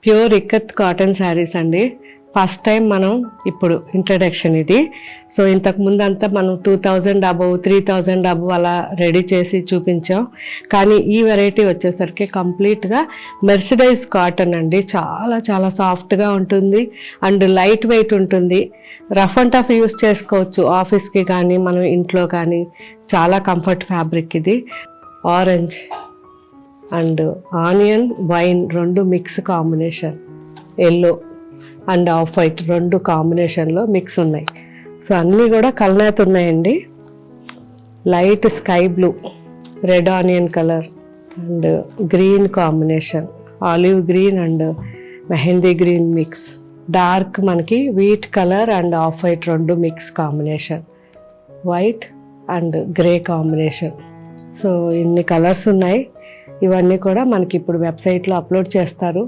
Pure ikat cotton saris అండి. First time మనం ఇప్పుడు ఇంట్రడక్షన్ ఇది. సో ఇంతకు ముందు అంతా మనం 2000 అబవ్ 3000 అబవ్ అలా రెడీ చేసి చూపించాం. కానీ ఈ వెరైటీ వచ్చేసరికి కంప్లీట్గా మెర్సిడైజ్ కాటన్ అండి. చాలా చాలా సాఫ్ట్గా ఉంటుంది అండ్ లైట్ వెయిట్ ఉంటుంది. రఫ్ అండ్ టఫ్ యూస్ చేసుకోవచ్చు, ఆఫీస్కి కానీ మనం ఇంట్లో కానీ. చాలా కంఫర్ట్ ఫ్యాబ్రిక్ ఇది. ఆరెంజ్ అండ్ ఆనియన్ వైన్ రెండు mix combination, yellow and off white రెండు కాంబినేషన్లో మిక్స్ ఉన్నాయి. సో అన్నీ కూడా కల్నేత ఉన్నాయండి. Light sky blue, red onion colour and green combination, olive green and mehndi green mix, dark మనకి wheat colour and off white రెండు mix combination, white and grey combination. So ఇన్ని కలర్స్ ఉన్నాయి. ఇవన్నీ కూడా మనకి ఇప్పుడు వెబ్సైట్లో అప్లోడ్ చేస్తారు.